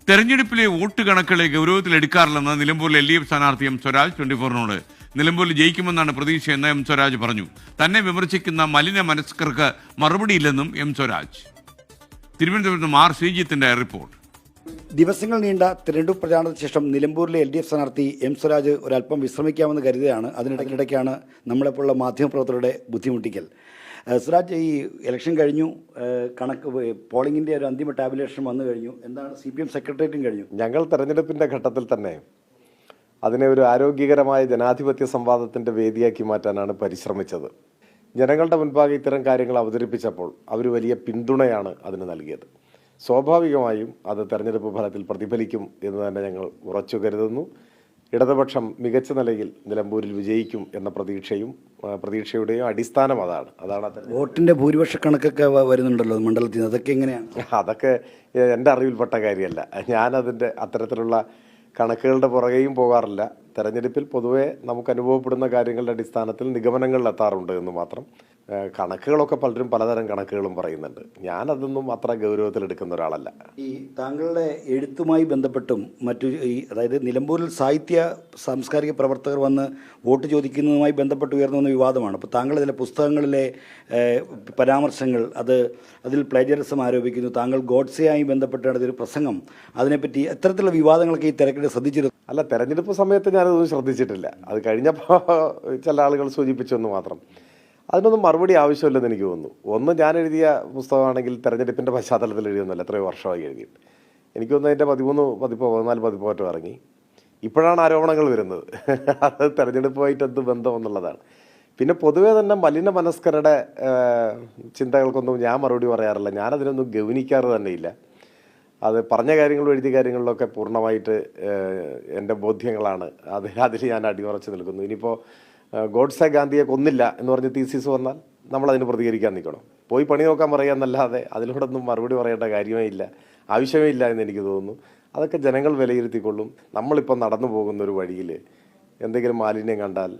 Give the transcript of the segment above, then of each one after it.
തെരഞ്ഞെടുപ്പിലെ വോട്ട് കണക്കുകളെ ഗൗരവത്തിലെടുക്കാറില്ലെന്ന് നിലമ്പൂരിലെ LDF സ്ഥാനാർത്ഥി എം സ്വരാജ് 24നോട് നിലമ്പൂരിൽ ജയിക്കുമെന്നാണ് പ്രതീക്ഷയെന്ന് എം സ്വരാജ് പറഞ്ഞു. തന്നെ വിമർശിക്കുന്ന മലിന മനസ്കർക്ക് മറുപടിയില്ലെന്നും എം സ്വരാജ്. തിരുവനന്തപുരത്ത് ശ്രീജിത്തിന്റെ റിപ്പോർട്ട്. ദിവസങ്ങൾ നീണ്ട തിരഞ്ഞെടുപ്പ് പ്രചാരണത്തിന് ശേഷം നിലമ്പൂരിലെ LDF സ്ഥാനാർത്ഥി എം സ്വരാജ് ഒരല്പം വിശ്രമിക്കാമെന്ന് കരുതുകയാണ്. അതിനിടയ്ക്കാണ് നമ്മളെപ്പോലുള്ള മാധ്യമപ്രവർത്തകരുടെ ബുദ്ധിമുട്ടിക്കൽ. സ്വരാജ്, ഈ ഇലക്ഷൻ കഴിഞ്ഞു, കണക്ക് പോളിംഗിൻ്റെ ഒരു അന്തിമ ടാബുലേഷൻ വന്നു കഴിഞ്ഞു. എന്താണ് CPM സെക്രട്ടേറിയറ്റും കഴിഞ്ഞു? ഞങ്ങൾ തെരഞ്ഞെടുപ്പിൻ്റെ ഘട്ടത്തിൽ തന്നെ അതിനെ ഒരു ആരോഗ്യകരമായ ജനാധിപത്യ സംവാദത്തിൻ്റെ വേദിയാക്കി മാറ്റാനാണ് പരിശ്രമിച്ചത്. ജനങ്ങളുടെ മുൻപാകെ ഇത്തരം കാര്യങ്ങൾ അവതരിപ്പിച്ചപ്പോൾ അവർ വലിയ പിന്തുണയാണ് അതിന് നൽകിയത്. സ്വാഭാവികമായും അത് തെരഞ്ഞെടുപ്പ് ഫലത്തിൽ പ്രതിഫലിക്കും എന്ന് തന്നെ ഞങ്ങൾ ഉറച്ചു കരുതുന്നു. ഇടതുപക്ഷം മികച്ച നിലയിൽ നിലമ്പൂരിൽ വിജയിക്കും എന്ന പ്രതീക്ഷയുടെയും അടിസ്ഥാനം അതാണ്. വോട്ടിൻ്റെ ഭൂരിപക്ഷ കണക്കൊക്കെ വരുന്നുണ്ടല്ലോ മണ്ഡലത്തിൽ നിന്ന്, അതൊക്കെ എങ്ങനെയാണ്? അതൊക്കെ എൻ്റെ അറിവിൽപ്പെട്ട കാര്യമല്ല. ഞാനതിൻ്റെ അത്തരത്തിലുള്ള കണക്കുകളുടെ പുറകെയും പോകാറില്ല. തെരഞ്ഞെടുപ്പിൽ പൊതുവെ നമുക്ക് അനുഭവപ്പെടുന്ന കാര്യങ്ങളുടെ അടിസ്ഥാനത്തിൽ നിഗമനങ്ങളിൽ എത്താറുണ്ട് എന്ന് മാത്രം. കണക്കുകളൊക്കെ പലരും പലതരം കണക്കുകളും പറയുന്നുണ്ട്. ഞാനതൊന്നും അത്ര ഗൗരവത്തിലെടുക്കുന്ന ഒരാളല്ല. ഈ താങ്കളുടെ എഴുത്തുമായി ബന്ധപ്പെട്ടും അതായത് നിലമ്പൂരിൽ സാഹിത്യ സാംസ്കാരിക പ്രവർത്തകർ വന്ന് വോട്ട് ചോദിക്കുന്നതുമായി ബന്ധപ്പെട്ട് ഉയർന്നു വന്ന വിവാദമാണ്. അപ്പോൾ താങ്കൾ ചില പുസ്തകങ്ങളിലെ പരാമർശങ്ങൾ അതിൽ പ്ലേജറിസം ആരോപിക്കുന്നു. താങ്കൾ ഗോഡ്സെയായി ബന്ധപ്പെട്ട് നടത്തിയൊരു പ്രസംഗം, അതിനെപ്പറ്റി എത്തരത്തിലുള്ള വിവാദങ്ങളൊക്കെ ഈ തിരക്കിൽ ശ്രദ്ധിച്ചിരുന്നു? അല്ല, തെരഞ്ഞെടുപ്പ് സമയത്ത് ഞാനതൊന്നും ശ്രദ്ധിച്ചിട്ടില്ല. അത് കഴിഞ്ഞപ്പോൾ ചില ആളുകൾ സൂചിപ്പിച്ചെന്ന് മാത്രം. അതിനൊന്നും മറുപടി ആവശ്യമില്ലെന്ന് എനിക്ക് തോന്നുന്നു. ഒന്ന്, ഞാൻ എഴുതിയ പുസ്തകമാണെങ്കിൽ തെരഞ്ഞെടുപ്പിൻ്റെ പശ്ചാത്തലത്തിൽ എഴുതിയൊന്നുമല്ല, എത്രയോ വർഷമായി എഴുതിയിട്ട്. എനിക്ക് തോന്നുന്നു അതിൻ്റെ 14 പതിപ്പോ ഇറങ്ങി. ഇപ്പോഴാണ് ആരോപണങ്ങൾ വരുന്നത്. അത് തെരഞ്ഞെടുപ്പുമായിട്ട് എന്ത് ബന്ധമെന്നുള്ളതാണ്. പിന്നെ പൊതുവേ തന്നെ മലിന മനസ്കരുടെ ചിന്തകൾക്കൊന്നും ഞാൻ മറുപടി പറയാറില്ല. ഞാനതിനൊന്നും ഗൗനിക്കാറ് തന്നെയില്ല. അത് പറഞ്ഞ കാര്യങ്ങളും എഴുതിയ കാര്യങ്ങളിലൊക്കെ പൂർണ്ണമായിട്ട് എൻ്റെ ബോധ്യങ്ങളാണ്. അതിൽ ഞാൻ അടിയുറച്ച് നിൽക്കുന്നു. ഇനിയിപ്പോൾ ഗോഡ്സെ ഗാന്ധിയെ കൊന്നില്ല എന്ന് പറഞ്ഞ് തീസിസ് വന്നാൽ നമ്മളതിന് പ്രതികരിക്കാൻ നിൽക്കണം. പോയി പണി നോക്കാൻ പറയാമെന്നല്ലാതെ അതിലൂടൊന്നും മറുപടി പറയേണ്ട കാര്യമേ ഇല്ല, ആവശ്യമേ ഇല്ല എന്ന് എനിക്ക് തോന്നുന്നു. അതൊക്കെ ജനങ്ങൾ വിലയിരുത്തിക്കൊള്ളും. നമ്മളിപ്പോൾ നടന്നു പോകുന്നൊരു വഴിയിൽ എന്തെങ്കിലും മാലിന്യം കണ്ടാൽ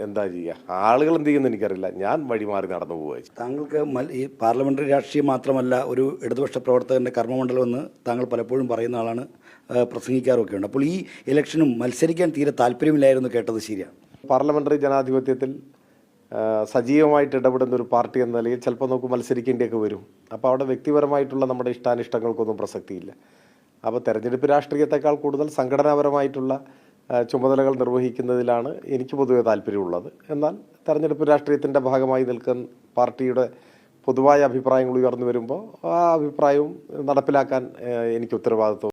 എന്താ ചെയ്യുക? ആളുകൾ എന്ത് ചെയ്യുമെന്ന് എനിക്കറിയില്ല. ഞാൻ വഴി മാറി നടന്നു പോവുക. താങ്കൾക്ക് ഈ പാർലമെൻ്ററി രാഷ്ട്രീയം മാത്രമല്ല, ഒരു ഇടതുപക്ഷ പ്രവർത്തകൻ്റെ കർമ്മമണ്ഡലമെന്ന് താങ്കൾ പലപ്പോഴും പറയുന്ന ആളാണ്, പ്രസംഗിക്കാറൊക്കെ ഉണ്ട്. അപ്പോൾ ഈ ഇലക്ഷനും മത്സരിക്കാൻ തീരെ താല്പര്യമില്ലായിരുന്നു കേട്ടത് ശരിയാണ്? പാർലമെൻ്ററി ജനാധിപത്യത്തിൽ സജീവമായിട്ട് ഇടപെടുന്ന ഒരു പാർട്ടി എന്ന നിലയിൽ ചിലപ്പോൾ നമുക്ക് മത്സരിക്കേണ്ടിയൊക്കെ വരും. അപ്പോൾ അവിടെ വ്യക്തിപരമായിട്ടുള്ള നമ്മുടെ ഇഷ്ടാനിഷ്ടങ്ങൾക്കൊന്നും പ്രസക്തിയില്ല. അപ്പോൾ തെരഞ്ഞെടുപ്പ് രാഷ്ട്രീയത്തെക്കാൾ കൂടുതൽ സംഘടനാപരമായിട്ടുള്ള ചുമതലകൾ നിർവഹിക്കുന്നതിലാണ് എനിക്ക് പൊതുവെ താല്പര്യമുള്ളത്. എന്നാൽ തെരഞ്ഞെടുപ്പ് രാഷ്ട്രീയത്തിൻ്റെ ഭാഗമായി നിൽക്കുന്ന പാർട്ടിയുടെ പൊതുവായ അഭിപ്രായങ്ങൾ ഉയർന്നു വരുമ്പോൾ ആ അഭിപ്രായവും നടപ്പിലാക്കാൻ എനിക്ക് ഉത്തരവാദിത്വം